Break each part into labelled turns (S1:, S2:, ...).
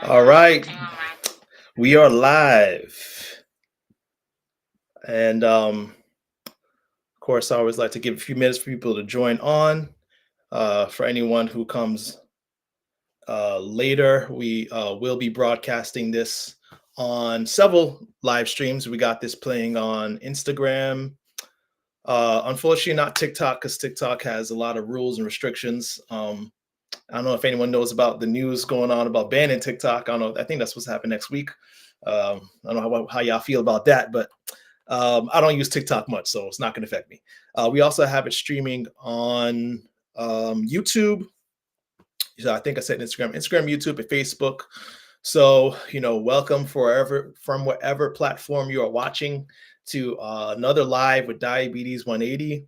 S1: All right, we are live, and of course, I always like to give a few minutes for people to join on. For anyone who comes later, we will be broadcasting this on several live streams. We got this playing on Instagram. Unfortunately, not TikTok because TikTok has a lot of rules and restrictions. I don't know if anyone knows about the news going on about banning TikTok. I don't know. I think that's supposed to happen next week. I don't know how y'all feel about that, but I don't use TikTok much, so it's not going to affect me. We also have it streaming on YouTube. So I think I said Instagram, YouTube, and Facebook. So welcome from whatever platform you are watching to another live with Diabetes 180.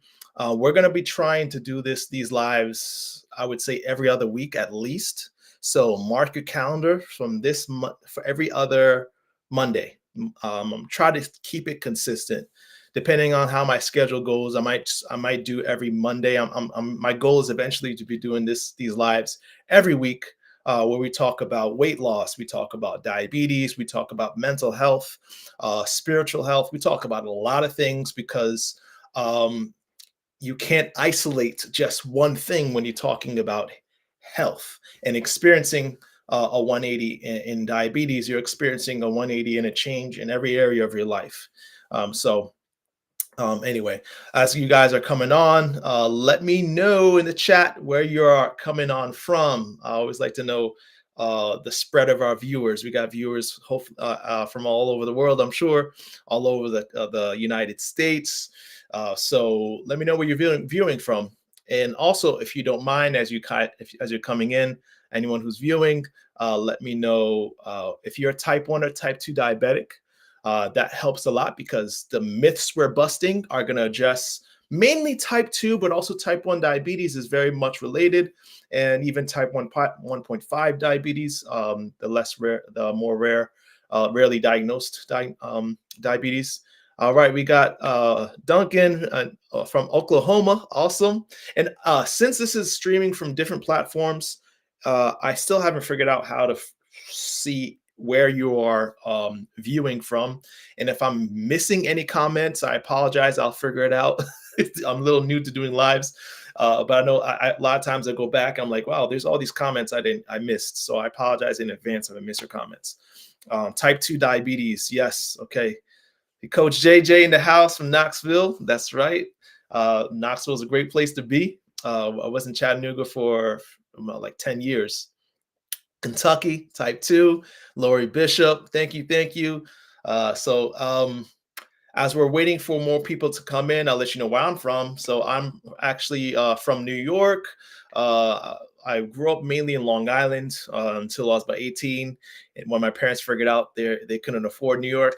S1: We're going to be trying to do these lives, I would say, every other week at least. So mark your calendar from this month for every other Monday. Try to keep it consistent. Depending on how my schedule goes, I might do every Monday. My goal is eventually to be doing these lives every week, where we talk about weight loss, we talk about diabetes, we talk about mental health, spiritual health. We talk about a lot of things because you can't isolate just one thing when you're talking about health and experiencing a 180 in diabetes. You're experiencing a 180 and a change in every area of your life. Anyway, as you guys are coming on, let me know in the chat where you are coming on from. I always like to know the spread of our viewers. We got viewers from all over the world, I'm sure, all over the United States. So let me know where you're viewing from. And also, if you don't mind, as you're coming in, anyone who's viewing, let me know if you're a type 1 or type 2 diabetic. That helps a lot because the myths we're busting are going to address mainly type 2, but also type 1 diabetes is very much related, and even type 1.5 diabetes, the more rare, rarely diagnosed diabetes. All right, we got Duncan from Oklahoma. Awesome. And since this is streaming from different platforms, I still haven't figured out how to see where you are viewing from. And if I'm missing any comments, I apologize. I'll figure it out. I'm a little new to doing lives, but I know a lot of times I go back. I'm like, wow, there's all these comments I missed. So I apologize in advance if I miss your comments. Type 2 diabetes. Yes. Okay. Coach JJ in the house from Knoxville. That's right. Knoxville is a great place to be. I was in Chattanooga for like 10 years. Kentucky, type 2, Lori Bishop. Thank you. As we're waiting for more people to come in, I'll let you know where I'm from. So I'm actually from New York. I grew up mainly in Long Island until I was about 18. And when my parents figured out they couldn't afford New York,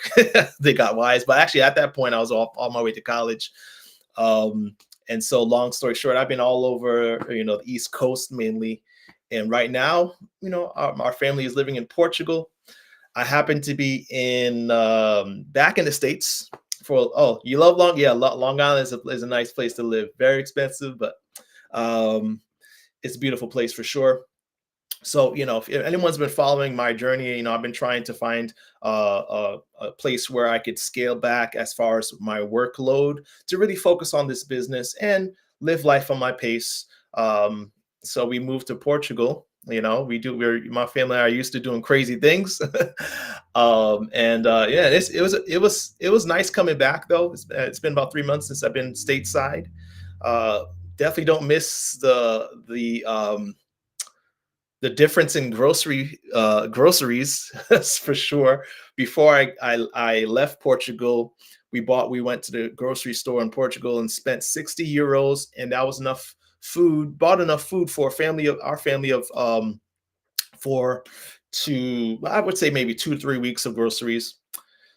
S1: they got wise. But actually, at that point, I was on my way to college. And so, long story short, I've been all over, the East Coast mainly. And right now, our family is living in Portugal. I happen to be back in the States you love Long Island is a nice place to live. Very expensive, but it's a beautiful place for sure. So, if anyone's been following my journey, I've been trying to find a place where I could scale back as far as my workload to really focus on this business and live life on my pace. So we moved to Portugal. My family and I are used to doing crazy things. It was nice coming back though. It's been about 3 months since I've been stateside. Definitely don't miss the difference in groceries for sure. Before I left Portugal, we went to the grocery store in Portugal and spent 60 euros, and that was enough food. Bought enough food for our family of I would say maybe 2 to 3 weeks of groceries.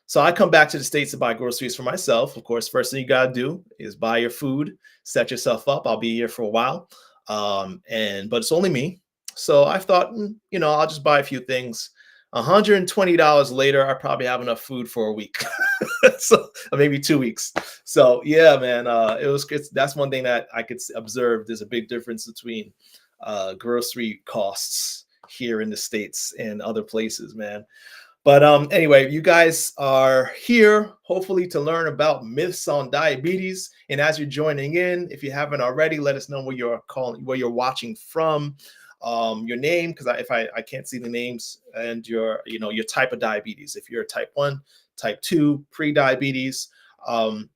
S1: So I come back to the States to buy groceries for myself. Of course, first thing you gotta do is buy your food, set yourself up. I'll be here for a while, but it's only me. So I thought, I'll just buy a few things. $120 later, I probably have enough food for a week, so maybe 2 weeks. So yeah, man, that's one thing that I could observe. There's a big difference between grocery costs here in the States and other places, man. But anyway, you guys are here hopefully to learn about myths on diabetes. And as you're joining in, if you haven't already, let us know where you're watching from, your name, because if I can't see the names, and your type of diabetes. If you're type 1, type 2, pre-diabetes. And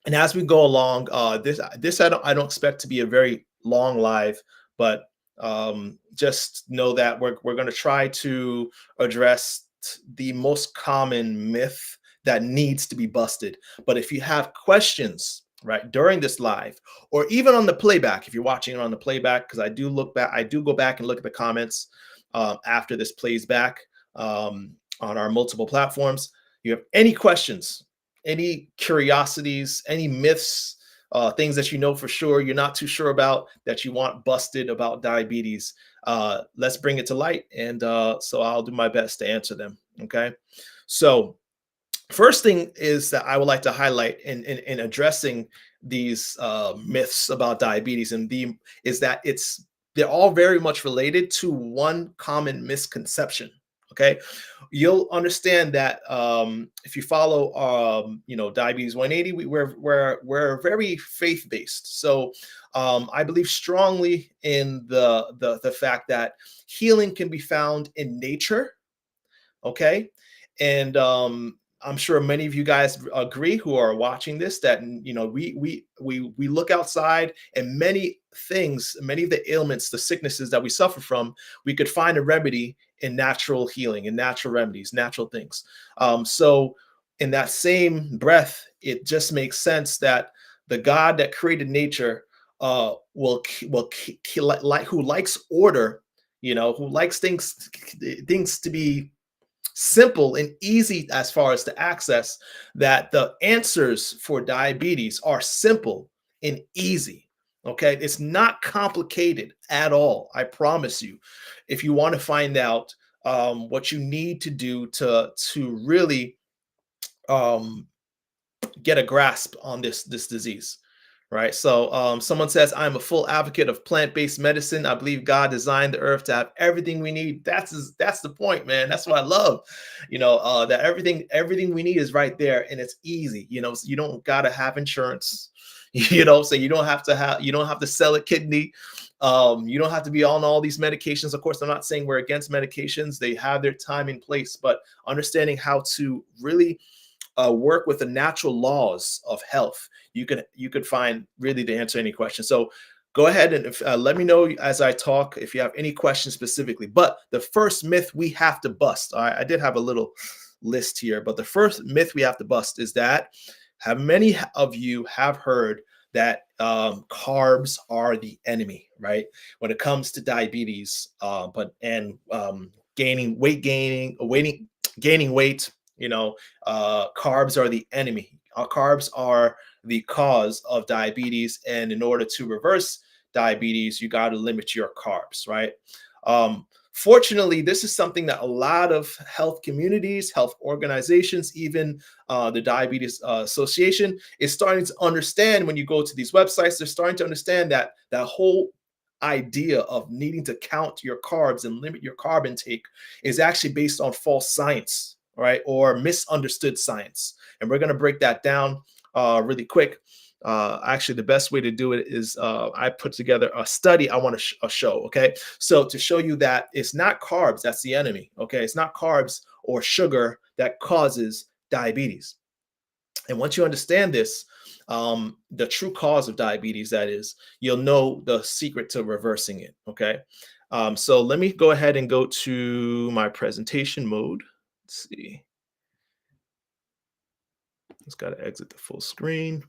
S1: as we go along, this I don't expect to be a very long live, but just know that we're going to try to address the most common myth that needs to be busted. But if you have questions right during this live, or even on the playback, if you're watching it on the playback, because I do go back and look at the comments after this plays back on our multiple platforms. You have any questions, any curiosities, any myths, things that you know for sure you're not too sure about that you want busted about diabetes, let's bring it to light. And so I'll do my best to answer them. Okay. So first thing is that I would like to highlight in addressing these myths about diabetes is that they're all very much related to one common misconception. Okay, you'll understand that if you follow diabetes 180, we're very faith based. So I believe strongly in the fact that healing can be found in nature. Okay, and I'm sure many of you guys agree who are watching this that we look outside, and many of the ailments, the sicknesses that we suffer from, we could find a remedy in natural healing, in natural remedies, natural things. So in that same breath, it just makes sense that the God that created nature who likes order, who likes things to be simple and easy as far as to access, that the answers for diabetes are simple and easy. Okay, it's not complicated at all, I promise you. If you want to find out what you need to do to really um, get a grasp on this disease, right? So someone says, I'm a full advocate of plant-based medicine. I believe God designed the earth to have everything we need. That's the point, man. That's what I love. That everything we need is right there, and it's easy. So you don't gotta have insurance. So you don't have to sell a kidney. You don't have to be on all these medications. Of course, I'm not saying we're against medications. They have their time and place, but understanding how to really work with the natural laws of health, you could find really to answer any question. So go ahead and let me know as I talk if you have any questions specifically. But the first myth we have to bust, I did have a little list here, but the first myth we have to bust is that how many of you have heard that carbs are the enemy, right? When it comes to diabetes, gaining weight, carbs are the enemy. Carbs are the cause of diabetes, and in order to reverse diabetes, you got to limit your carbs, right? Fortunately, this is something that a lot of health communities, health organizations, even the Diabetes Association is starting to understand. When you go to these websites, they're starting to understand that that whole idea of needing to count your carbs and limit your carb intake is actually based on false science, right? Or misunderstood science. And we're going to break that down really quick. Actually, the best way to do it is I put together a study I want to show. Okay, so to show you that it's not carbs that's the enemy. Okay, it's not carbs or sugar that causes diabetes. And once you understand this, the true cause of diabetes, that is, you'll know the secret to reversing it. Okay, so let me go ahead and go to my presentation mode. Let's see. Just got to exit the full screen.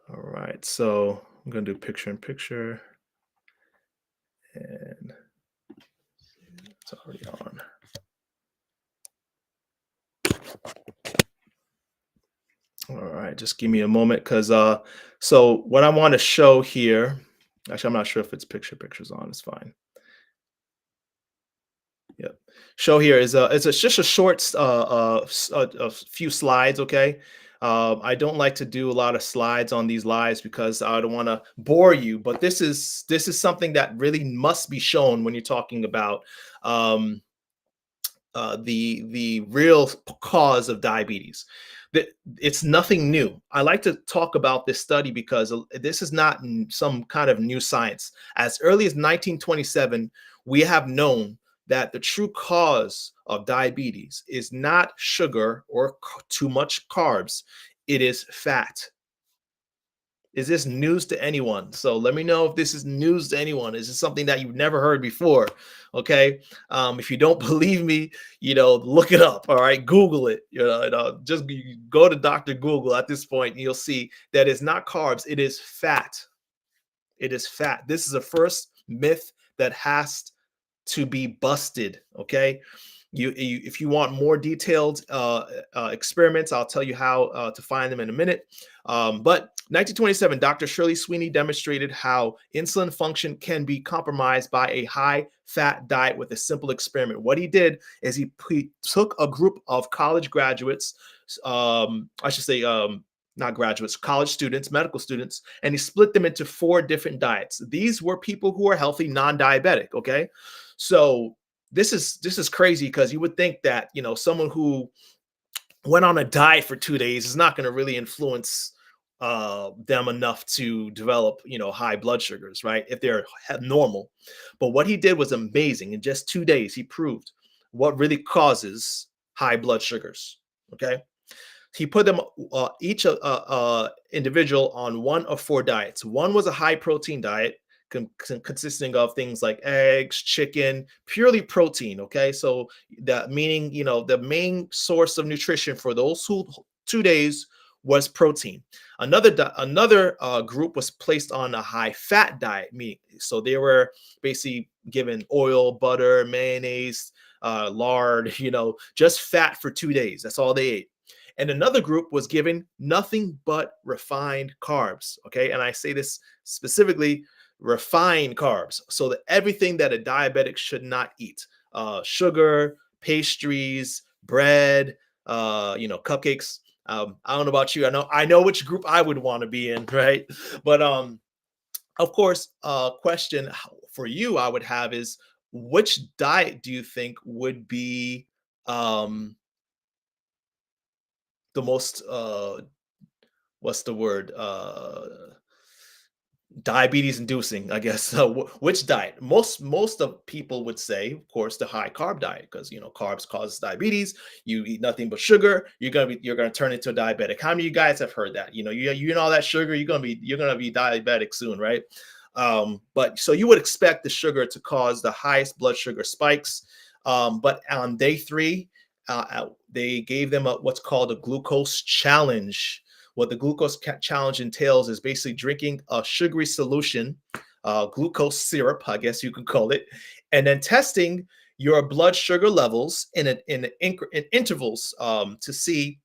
S1: All right, so I'm going to do picture in picture, and it's already on. All right, just give me a moment, because so what I want to show here, actually, I'm not sure if picture's on. It's fine. Yep. Show here is it's just a short a few slides. Okay. I don't like to do a lot of slides on these lives because I don't want to bore you, but this is something that really must be shown when you're talking about um, the real cause of diabetes. It's nothing new. I like to talk about this study because this is not some kind of new science. As early as 1927, we have known that the true cause of diabetes is not sugar or too much carbs. It is fat. Is this news to anyone? So let me know if this is news to anyone. Is this something that you've never heard before? Okay. If you don't believe me, look it up. All right. Google it. Just go to Dr. Google at this point, and you'll see that it's not carbs. It is fat. It is fat. This is the first myth that has to be busted. Okay. If you want more detailed experiments, I'll tell you how to find them in a minute. But 1927, Dr. Shirley Sweeney demonstrated how insulin function can be compromised by a high-fat diet with a simple experiment. What he did is he took a group of college graduates, I should say, not graduates, college students, medical students, and he split them into 4 different diets. These were people who are healthy, non-diabetic. Okay, so this is crazy because you would think that someone who went on a diet for 2 days is not going to really influence them enough to develop high blood sugars, right, if they're normal. But what he did was amazing. In just 2 days, he proved what really causes high blood sugars. Okay, he put them each individual on 1 of 4 diets. One was a high protein diet consisting of things like eggs, chicken, purely protein. Okay, so that meaning the main source of nutrition for those 2 days was protein. Another group was placed on a high fat diet, meaning so they were basically given oil, butter, mayonnaise, lard, just fat for 2 days. That's all they ate. And another group was given nothing but refined carbs. Okay, and I say this specifically, refined carbs, so that everything that a diabetic should not eat: sugar, pastries, bread, cupcakes. I don't know about you. I know which group I would want to be in, right? But of course, question for you I would have is, which diet do you think would be the most what's the word, diabetes inducing, I guess. Which diet? Most of people would say, of course, the high carb diet, because carbs cause diabetes. You eat nothing but sugar, you're gonna turn into a diabetic. How many of you guys have heard that? You eat all that sugar, you're gonna be diabetic soon, right? But so you would expect the sugar to cause the highest blood sugar spikes. But on day 3, they gave them what's called a glucose challenge. What the glucose challenge entails is basically drinking a sugary solution, glucose syrup, I guess you could call it, and then testing your blood sugar levels in intervals to see,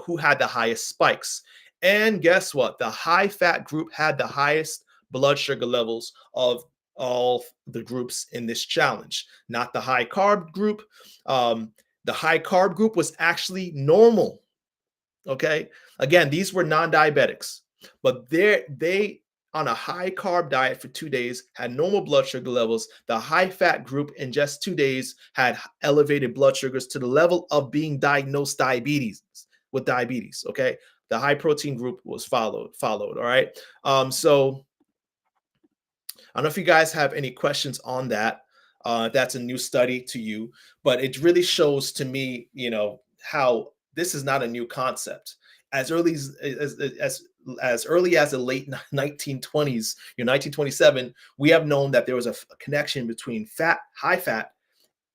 S1: who had the highest spikes. And guess what? The high fat group had the highest blood sugar levels of all the groups in this challenge, not the high carb group. The high carb group was actually normal. Okay. Again, these were non-diabetics, but they on a high carb diet for 2 days had normal blood sugar levels. The high fat group in just 2 days had elevated blood sugars to the level of being diagnosed with diabetes. Okay. The high protein group was followed. All right. So I don't know if you guys have any questions on that. That's a new study to you, but it really shows to me, how this is not a new concept. As early as early as the late 1920s, 1927, we have known that there was a connection between high fat,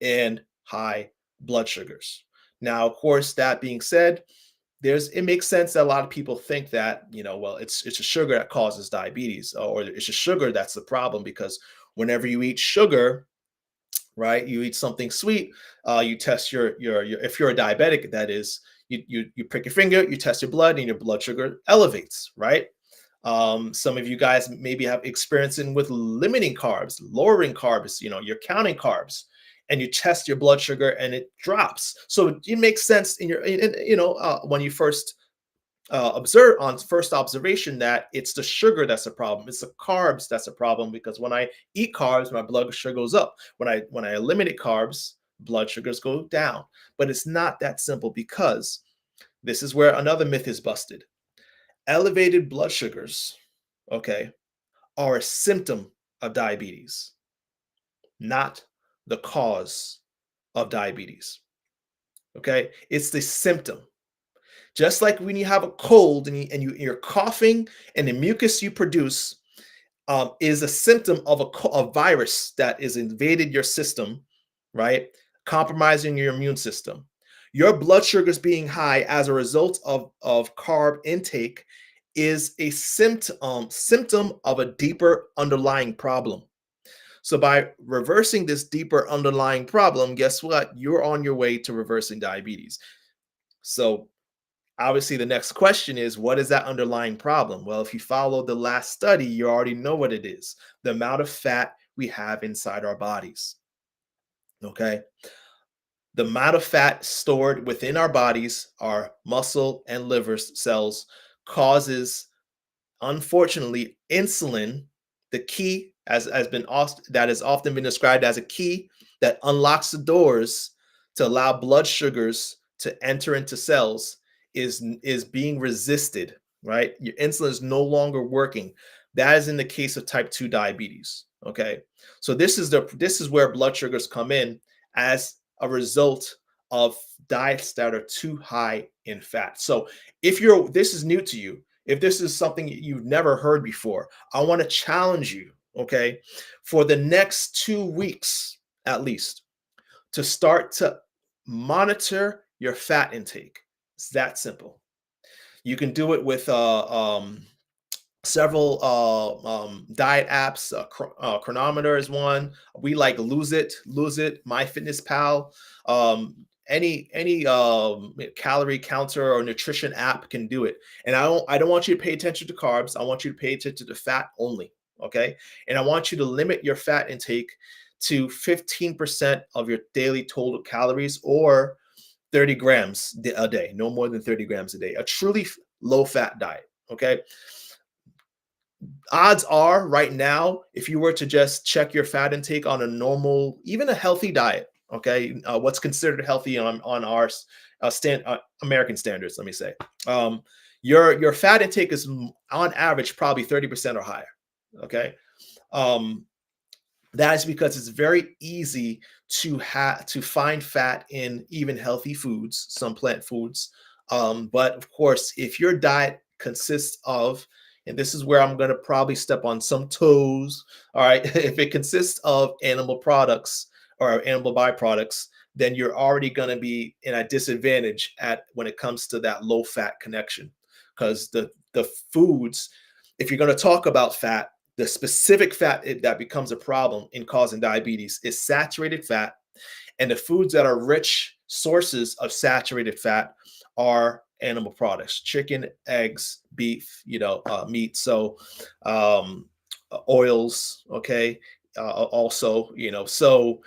S1: and high blood sugars. Now, of course, that being said, it makes sense that a lot of people think that, well, it's a sugar that causes diabetes, or it's a sugar that's the problem, because whenever you eat sugar, right, you eat something sweet, you test your if you're a diabetic, that is, you prick your finger, you test your blood, and your blood sugar elevates, right? Some of you guys maybe have experiencing with limiting carbs, lowering carbs, you're counting carbs, and you test your blood sugar and it drops. So it makes sense when you first observe on first observation that it's the sugar that's a problem. It's the carbs that's a problem, because when I eat carbs, my blood sugar goes up. When I eliminate carbs, blood sugars go down. But it's not that simple, because this is where another myth is busted. Elevated blood sugars, okay, are a symptom of diabetes, not the cause of diabetes. Okay, it's the symptom. Just like when you have a cold and you're coughing, and the mucus you produce is a symptom of a virus that is invaded your system, right? Compromising your immune system. Your blood sugars being high as a result of carb intake is a symptom of a deeper underlying problem. So by reversing this deeper underlying problem, guess what? You're on your way to reversing diabetes. So obviously the next question is, what is that underlying problem? Well, if you follow the last study, you already know what it is: the amount of fat we have inside our bodies. Okay, the amount of fat stored within our bodies, our muscle and liver cells, causes, unfortunately, insulin, the key, that has often been described as a key that unlocks the doors to allow blood sugars to enter into cells, is being resisted. Right, your insulin is no longer working. That is in the case of type 2 diabetes. Okay, so this is where blood sugars come in as a result of diets that are too high in fat. So if this is new to you, if this is something you've never heard before, I want to challenge you, okay, for the next 2 weeks at least, to start to monitor your fat intake. It's that simple. You can do it with several diet apps. Chronometer is one. We like Lose It, MyFitnessPal. Any calorie counter or nutrition app can do it. And I don't want you to pay attention to carbs. I want you to pay attention to fat only. Okay, and I want you to limit your fat intake to 15% of your daily total calories, or 30 grams a day, no more than 30 grams a day. A truly low fat diet. Okay, odds are right now, if you were to just check your fat intake on a normal, even a healthy diet, okay, what's considered healthy on our American standards, let me say, your fat intake is on average probably 30% or higher. Okay, that is because it's very easy to find fat in even healthy foods, some plant foods. But of course, if your diet consists of, and this is where I'm going to probably step on some toes, all right, if it consists of animal products or animal byproducts, then you're already going to be in a disadvantage when it comes to that low fat connection, because the foods, if you're going to talk about fat, the specific fat that becomes a problem in causing diabetes is saturated fat, and the foods that are rich sources of saturated fat are animal products: chicken, eggs, beef, meat. So oils, okay, also, so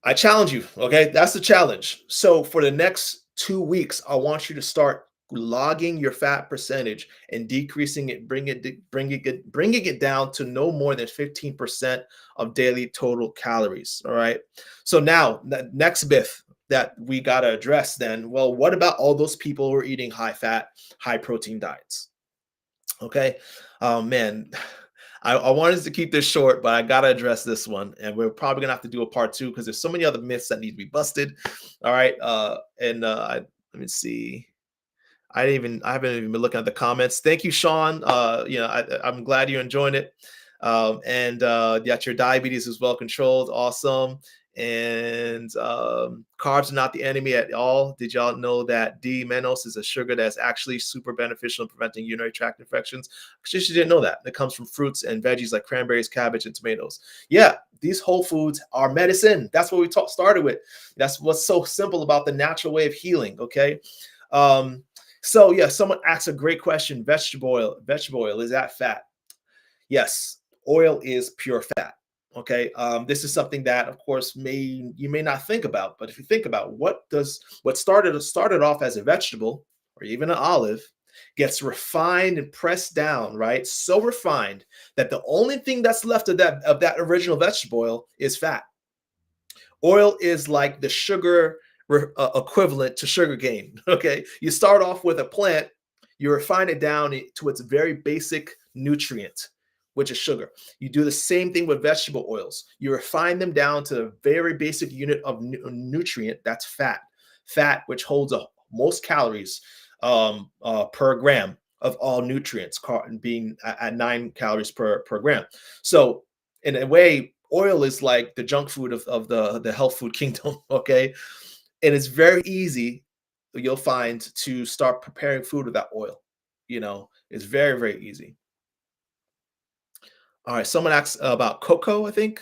S1: I challenge you. Okay, that's the challenge. So for the next 2 weeks, I want you to start logging your fat percentage and decreasing it, bringing it down to no more than 15% of daily total calories. All right. So now the next myth that we got to address then, well, what about all those people who are eating high fat, high protein diets? Okay. Oh man, I wanted to keep this short, but I gotta address this one, and we're probably gonna have to do a part two because there's so many other myths that need to be busted. All right, let me see. I haven't even been looking at the comments. Thank you, Sean. I'm glad you're enjoying it. And that your diabetes is well controlled. Awesome. And carbs are not the enemy at all. Did y'all know that D-mannose is a sugar that's actually super beneficial in preventing urinary tract infections? Actually, you didn't know that. It comes from fruits and veggies like cranberries, cabbage, and tomatoes. Yeah, these whole foods are medicine. That's what we started with. That's what's so simple about the natural way of healing. Okay. So yeah, someone asks a great question. Vegetable oil, is that fat? Yes, oil is pure fat. Okay, this is something that, of course, you may not think about, but if you think about what started off as a vegetable, or even an olive gets refined and pressed down, right? So refined that the only thing that's left of that original vegetable oil is fat. Oil is like the sugar equivalent to sugar cane. Okay, you start off with a plant, you refine it down to its very basic nutrient, which is sugar. You do the same thing with vegetable oils. You refine them down to the very basic unit of nutrient, that's fat. Fat, which holds most calories per gram of all nutrients, being at 9 calories per gram. So in a way, oil is like the junk food of the health food kingdom. Okay, and it's very easy, you'll find, to start preparing food with that oil. It's very, very easy. All right, someone asked about cocoa, I think,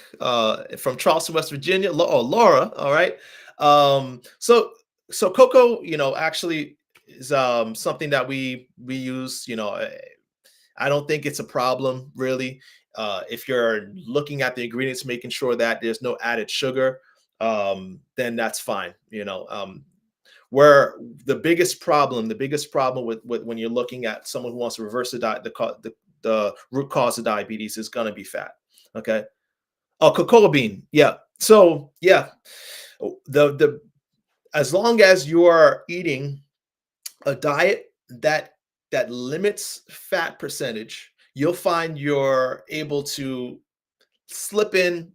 S1: from Charleston, West Virginia. Oh, Laura. All right. So cocoa, actually is something that we use. I don't think it's a problem really. If you're looking at the ingredients, making sure that there's no added sugar, then that's fine. Where the biggest problem with when you're looking at someone who wants to reverse the diet, the root cause of diabetes is going to be fat. Okay. Oh, cocoa bean. Yeah. So yeah, the as long as you are eating a diet that limits fat percentage, you'll find you're able to slip in,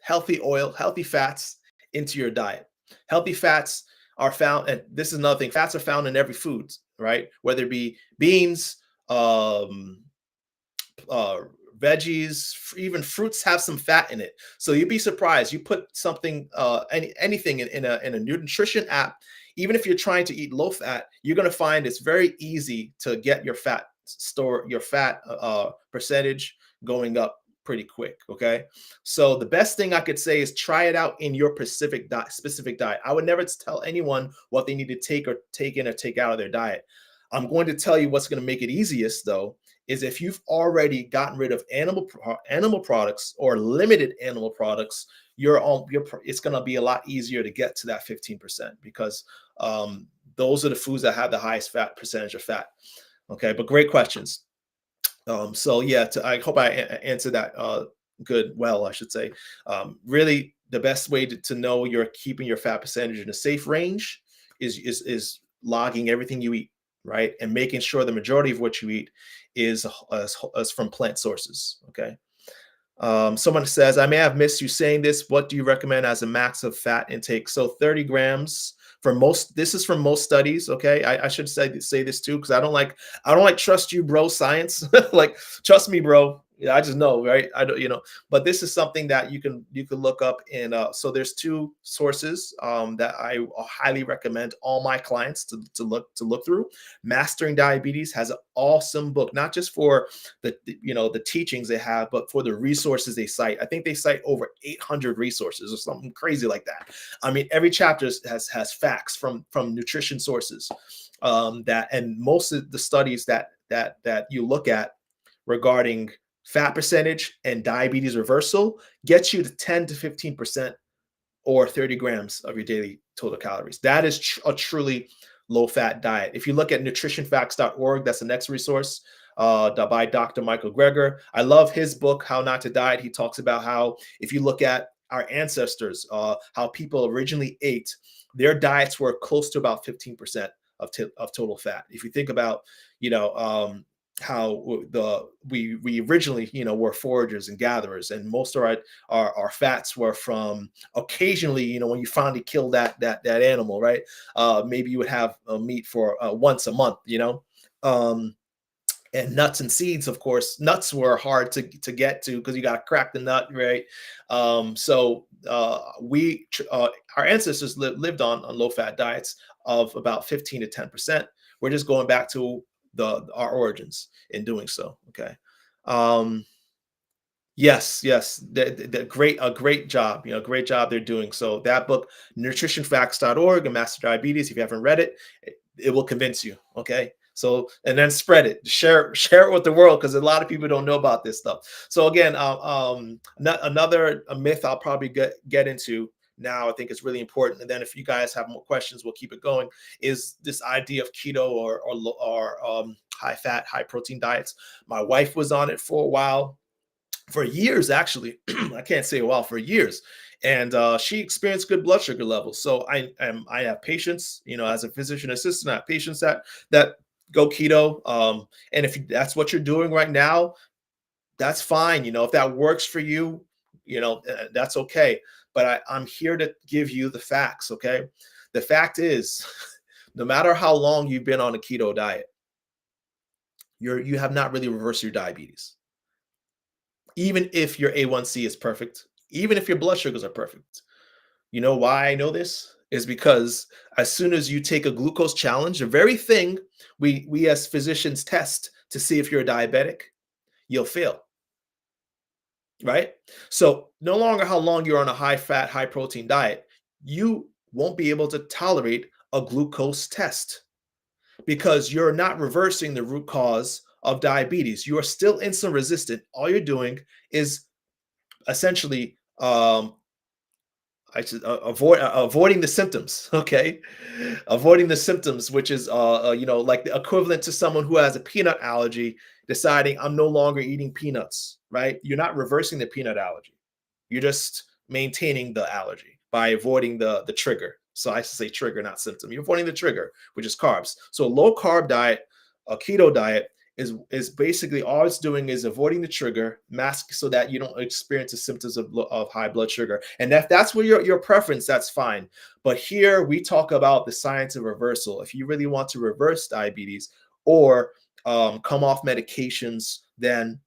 S1: healthy oil, healthy fats into your diet. Healthy fats are found, and this is another thing, fats are found in every food, right? Whether it be beans, um, uh, veggies, even fruits have some fat in it. So you'd be surprised. You put something, anything in a nutrition app, even if you're trying to eat low fat, you're going to find it's very easy to get your fat percentage going up pretty quick. Okay, so the best thing I could say is try it out in your specific diet. I would never tell anyone what they need to take or take in or take out of their diet. I'm going to tell you what's going to make it easiest, though, is if you've already gotten rid of animal products or limited animal products, it's going to be a lot easier to get to that 15%, because those are the foods that have the highest fat percentage of fat. Okay, but great questions. So yeah, I hope I answered that well, I should say. Really, the best way to know you're keeping your fat percentage in a safe range is logging everything you eat, right? And making sure the majority of what you eat is from plant sources. Okay. Someone says, I may have missed you saying this. What do you recommend as a max of fat intake? So 30 grams for most. This is from most studies. Okay. I should say this too, because I don't like trust you, bro, science. Like, trust me, bro. Yeah, I just know, right? I don't, but this is something that you can look up in. So there's two sources that I highly recommend all my clients to look through. Mastering Diabetes has an awesome book, not just for the teachings they have, but for the resources they cite. I think they cite over 800 resources or something crazy like that. I mean, every chapter has facts from nutrition sources, and most of the studies that you look at regarding fat percentage and diabetes reversal gets you to 10 to 15% or 30 grams of your daily total calories. That is a truly low fat diet. If you look at nutritionfacts.org, that's the next resource by Dr. Michael Greger. I love his book, How Not to Diet. He talks about how, if you look at our ancestors, how people originally ate, their diets were close to about 15% of total fat. If you think about, how we originally were foragers and gatherers, and most of our fats were from occasionally, when you finally kill that animal, right? Maybe you would have meat for once a month, and nuts and seeds. Of course, nuts were hard to get to because you got to crack the nut, right? So our ancestors lived on low fat diets of about 15 to 10%. We're just going back to our origins in doing so. Okay. Yes, the great job, great job they're doing. So that book, nutritionfacts.org, and Master Diabetes, if you haven't read it, it will convince you. Okay. So, and then spread it, share it with the world, because a lot of people don't know about this stuff. So again, another myth I'll probably get into now, I think it's really important. And then if you guys have more questions, we'll keep it going. Is this idea of keto or high fat, high protein diets? My wife was on it for a while, for years actually. I can't say a while, for years, and she experienced good blood sugar levels. So I have patients, as a physician assistant, I have patients that go keto, and if that's what you're doing right now, that's fine. If that works for you, that's okay. But I'm here to give you the facts. Okay, the fact is, no matter how long you've been on a keto diet, you have not really reversed your diabetes. Even if your A1C is perfect, even if your blood sugars are perfect. You know why I know this? Is because as soon as you take a glucose challenge, the very thing we as physicians test to see if you're a diabetic, you'll fail, right? So no longer how long you're on a high fat, high protein diet, you won't be able to tolerate a glucose test because you're not reversing the root cause of diabetes. You are still insulin resistant. All you're doing is essentially avoiding the symptoms. Okay, avoiding the symptoms, which is like the equivalent to someone who has a peanut allergy deciding I'm no longer eating peanuts. Right? You're not reversing the peanut allergy. You're just maintaining the allergy by avoiding the trigger. So I should say trigger, not symptom. You're avoiding the trigger, which is carbs. So a low carb diet, a keto diet, is basically all it's doing is avoiding the trigger, mask, so that you don't experience the symptoms of high blood sugar. And if that's where your preference, that's fine. But here we talk about the science of reversal. If you really want to reverse diabetes or come off medications, then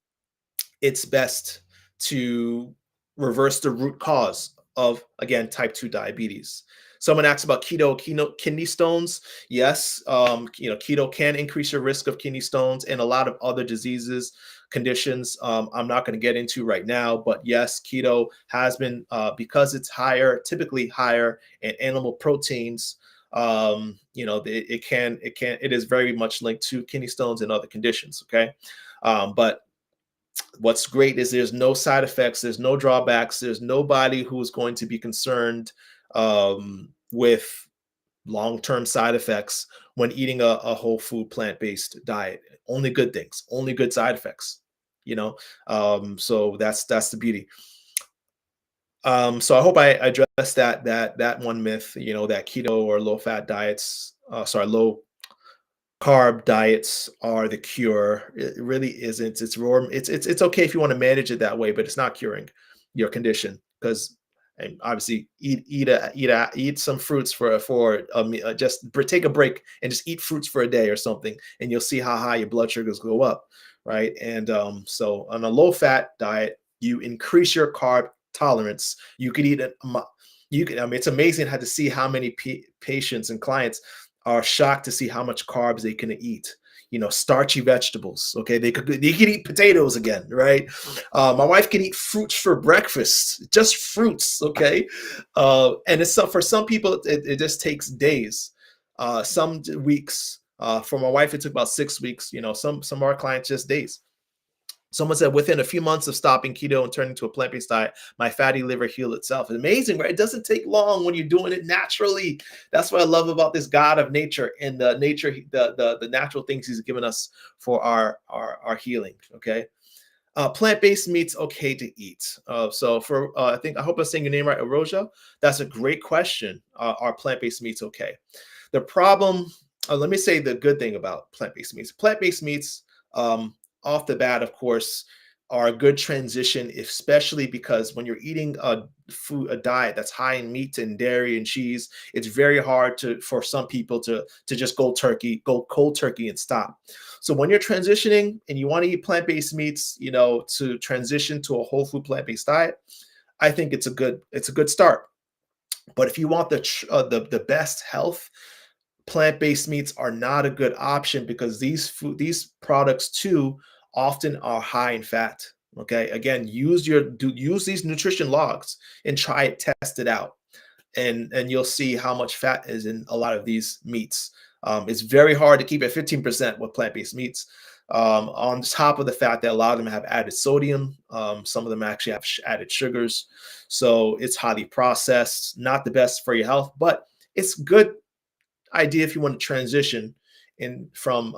S1: it's best to reverse the root cause of, again, type 2 diabetes. Someone asks about kidney stones. Yes, keto can increase your risk of kidney stones and a lot of other diseases, conditions I'm not going to get into right now. But yes, keto has been, because it's typically higher in animal proteins, it is very much linked to kidney stones and other conditions. Okay. But what's great is there's no side effects, there's no drawbacks, there's nobody who's going to be concerned with long-term side effects when eating a whole food plant-based diet. Only good things, only good side effects, so that's the beauty. So I hope I addressed that one myth, that keto or low-fat diets, low carb diets are the cure. It really isn't. It's okay if you want to manage it that way, but it's not curing your condition. Because, and obviously eat some fruits just take a break and just eat fruits for a day or something, and you'll see how high your blood sugars go up, right? And so on a low fat diet, you increase your carb tolerance. You could eat it's amazing how to see how many patients and clients are shocked to see how much carbs they can eat. Starchy vegetables. Okay, they could eat potatoes again, right? My wife can eat fruits for breakfast, just fruits. Okay, and for some people it just takes days, some weeks. For my wife, it took about 6 weeks. Some of our clients just days. Someone said within a few months of stopping keto and turning to a plant-based diet, my fatty liver healed itself. It's amazing, right? It doesn't take long when you're doing it naturally. That's what I love about this God of nature and the natural things he's given us for our healing. Okay. Plant-based meats okay to eat. So I hope I'm saying your name right, Aroja. That's a great question. Are plant-based meats okay? The problem, let me say the good thing about plant-based meats. Plant-based meats, off the bat, of course, are a good transition, especially because when you're eating a diet that's high in meat and dairy and cheese, it's very hard for some people to just go cold turkey and stop. So when you're transitioning and you want to eat plant-based meats, to transition to a whole food plant-based diet, I think it's a good start. But if you want the best health, plant-based meats are not a good option because these products too often are high in fat. Okay, again, use these nutrition logs and test it out, and you'll see how much fat is in a lot of these meats. It's very hard to keep at 15% with plant-based meats. On top of the fact that a lot of them have added sodium. Some of them actually have added sugars. So it's highly processed, not the best for your health, but it's good idea if you want to transition in from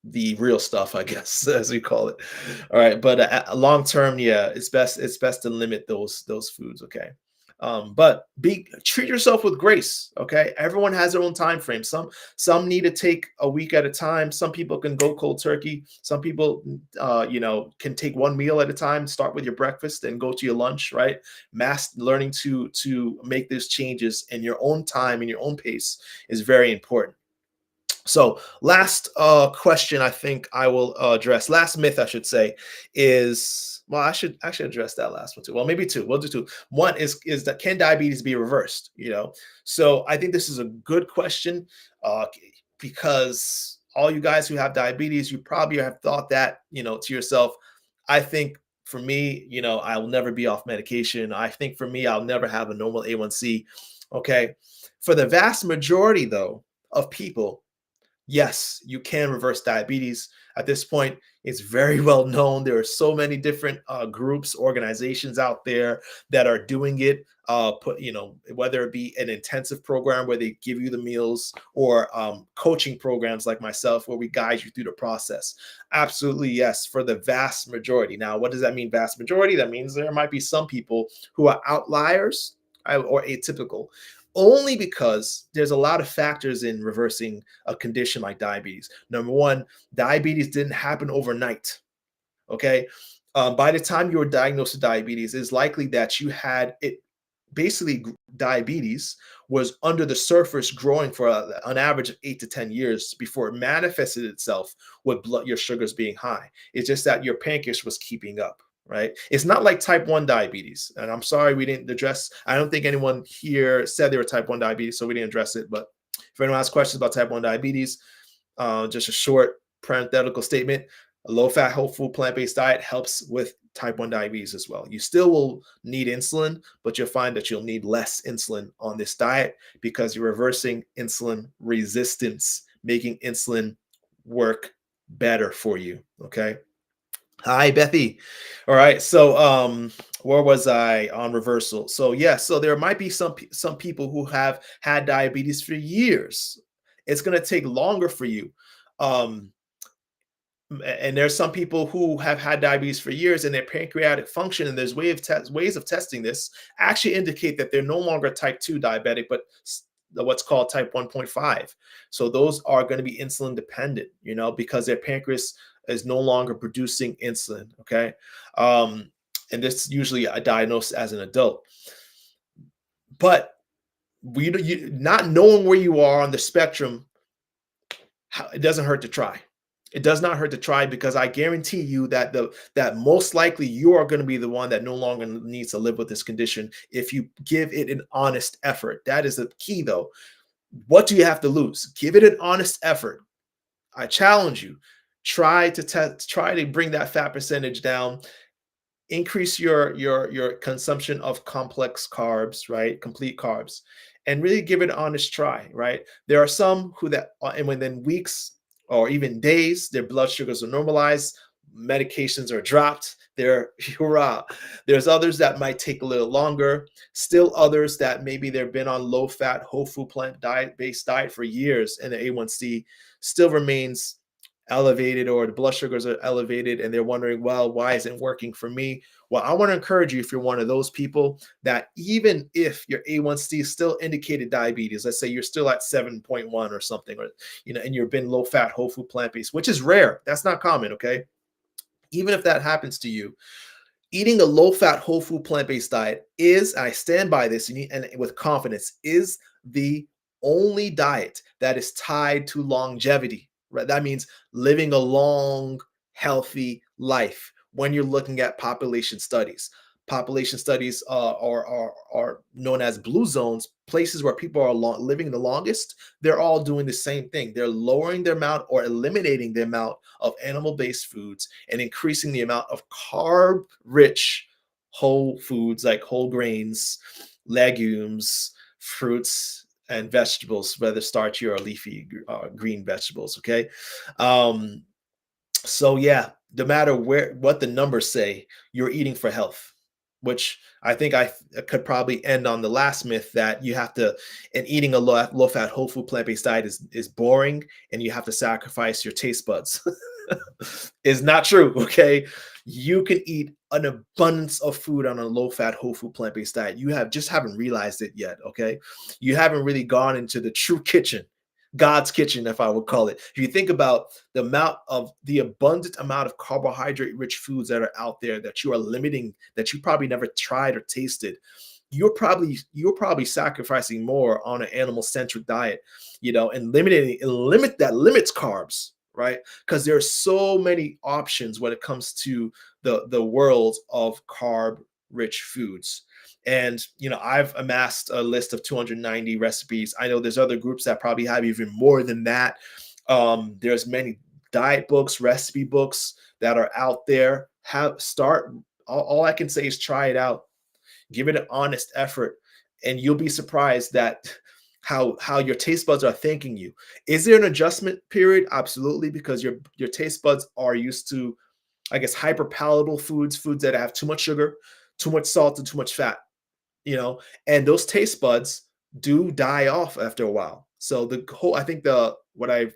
S1: the real stuff, I guess, as we call it. All right, but long term, yeah, it's best to limit those foods. Okay, but be treat yourself with grace. Okay, everyone has their own time frame. Some need to take a week at a time. Some people can go cold turkey. Some people, can take one meal at a time. Start with your breakfast and go to your lunch. Right, mass learning to make these changes in your own time in your own pace is very important. So last question I think I will address, last myth I should say, is, well, I should actually address that last one too. Well, maybe two. We'll do two. One is that, can diabetes be reversed? So I think this is a good question, because all you guys who have diabetes, you probably have thought that, to yourself. I think for me, I will never be off medication. I think for me, I'll never have a normal A1C. Okay. For the vast majority, though, of people, yes, you can reverse diabetes. At this point, it's very well known. There are so many different groups, organizations out there that are doing it. Whether it be an intensive program where they give you the meals, or coaching programs like myself where we guide you through the process. Absolutely, yes, for the vast majority. Now, what does that mean, vast majority? That means there might be some people who are outliers, or atypical, only because there's a lot of factors in reversing a condition like diabetes. Number one, diabetes didn't happen overnight. Okay. By the time you were diagnosed with diabetes, it's likely that you had it. Basically, diabetes was under the surface growing for an average of 8 to 10 years before it manifested itself with your sugars being high. It's just that your pancreas was keeping up. Right. It's not like type 1 diabetes. And I'm sorry we didn't address, I don't think anyone here said they were type 1 diabetes, so we didn't address it. But if anyone has questions about type 1 diabetes, just a short parenthetical statement: a low-fat, whole food, plant-based diet helps with type 1 diabetes as well. You still will need insulin, but you'll find that you'll need less insulin on this diet because you're reversing insulin resistance, making insulin work better for you. Okay. Hi, Bethy. All right. So, where was I on reversal? So, yeah. So there might be some people who have had diabetes for years. It's going to take longer for you. Um, and there's some people who have had diabetes for years, and their pancreatic function, and there's ways of testing this, actually indicate that they're no longer type 2 diabetic, but what's called type 1.5. So those are going to be insulin dependent, because their pancreas is no longer producing insulin. Okay. And this usually a diagnosed as an adult. But not knowing where you are on the spectrum, it doesn't hurt to try. It does not hurt to try, because I guarantee you that most likely you are going to be the one that no longer needs to live with this condition if you give it an honest effort. That is the key, though. What do you have to lose? Give it an honest effort. I challenge you. Try to bring that fat percentage down. Increase your consumption of complex carbs, right? Complete carbs, and really give it an honest try, right? There are some who that, and within weeks or even days, their blood sugars are normalized, medications are dropped. They're hurrah. There's others that might take a little longer. Still others that maybe they've been on low fat, whole food, plant based diet for years, and the A1C still remains elevated, or the blood sugars are elevated, and they're wondering, well, why isn't it working for me? Well, I want to encourage you, if you're one of those people, that even if your A1C still indicated diabetes, let's say you're still at 7.1 or something, or and you've been low fat, whole food, plant based, which is rare, that's not common. Okay. Even if that happens to you, eating a low fat, whole food, plant based diet is, I stand by this, and with confidence, is the only diet that is tied to longevity. Right? That means living a long, healthy life. When you're looking at population studies are known as blue zones, places where people are living the longest. They're all doing the same thing. They're lowering the amount or eliminating the amount of animal-based foods and increasing the amount of carb-rich whole foods like whole grains, legumes, fruits, and vegetables, whether starchy or leafy green vegetables. Okay. Um, So yeah, no matter what the numbers say, you're eating for health, which I think could probably end on the last myth that you have to, and eating a low fat, whole food, plant based diet is boring, and you have to sacrifice your taste buds. Is not true. Okay, you can eat an abundance of food on a low fat, whole food, plant based diet. You haven't realized it yet. Okay, you haven't really gone into the true kitchen, God's kitchen, if I would call it. If you think about the abundant amount of carbohydrate rich foods that are out there that you are limiting, that you probably never tried or tasted, you're probably sacrificing more on an animal centric diet, and that limits carbs, right? Because there are so many options when it comes to the world of carb rich foods. And I've amassed a list of 290 recipes. I know there's other groups that probably have even more than that. There's many diet books, recipe books that are out there. All I can say is try it out, give it an honest effort, and you'll be surprised that how your taste buds are thanking you. Is there an adjustment period? Absolutely, because your taste buds are used to, I guess, hyper palatable foods that have too much sugar, too much salt, and too much fat. And those taste buds do die off after a while. So I think the what I've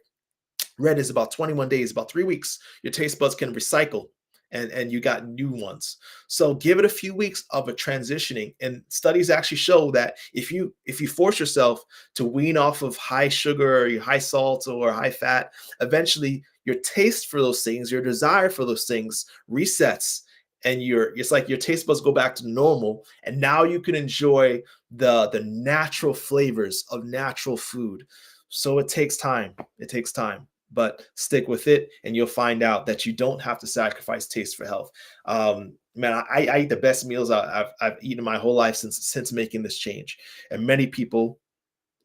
S1: read is about 21 days, about 3 weeks, your taste buds can recycle, and you got new ones. So give it a few weeks of a transitioning. And studies actually show that if you force yourself to wean off of high sugar or high salt or high fat, eventually your taste for those things, your desire for those things resets, and it's like your taste buds go back to normal, and now you can enjoy the natural flavors of natural food. So it takes time. It takes time, but stick with it, and you'll find out that you don't have to sacrifice taste for health. Man, I eat the best meals I've eaten my whole life since making this change, and many people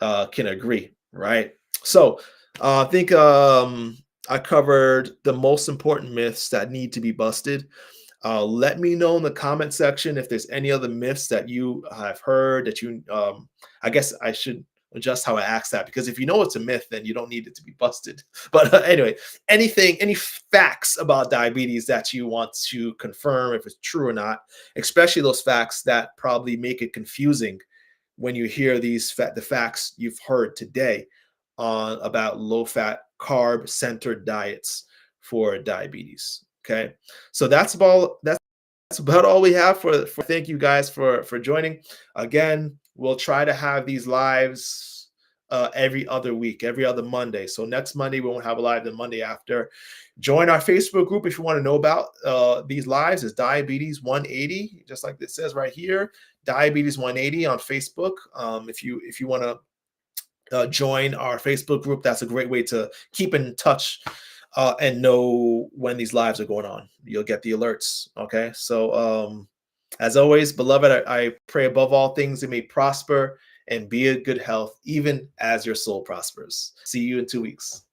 S1: can agree, right? So I think I covered the most important myths that need to be busted. Let me know in the comment section if there's any other myths that you have heard that I guess I should adjust how I ask that, because if you know it's a myth, then you don't need it to be busted. But anyway, any facts about diabetes that you want to confirm if it's true or not, especially those facts that probably make it confusing when you hear the facts you've heard today on about low fat, carb centered diets for diabetes. Okay, so that's about all we have for thank you guys for joining. Again, we'll try to have these lives every other week, every other Monday. So next Monday we won't have a live. The Monday after, join our Facebook group if you want to know about these lives. Is Diabetes 180, just like it says right here, Diabetes 180 on Facebook. If you want to join our Facebook group, that's a great way to keep in touch and know when these lives are going on. You'll get the alerts. Okay. So, as always, beloved, I pray above all things it may prosper and be in good health, even as your soul prospers. See you in 2 weeks.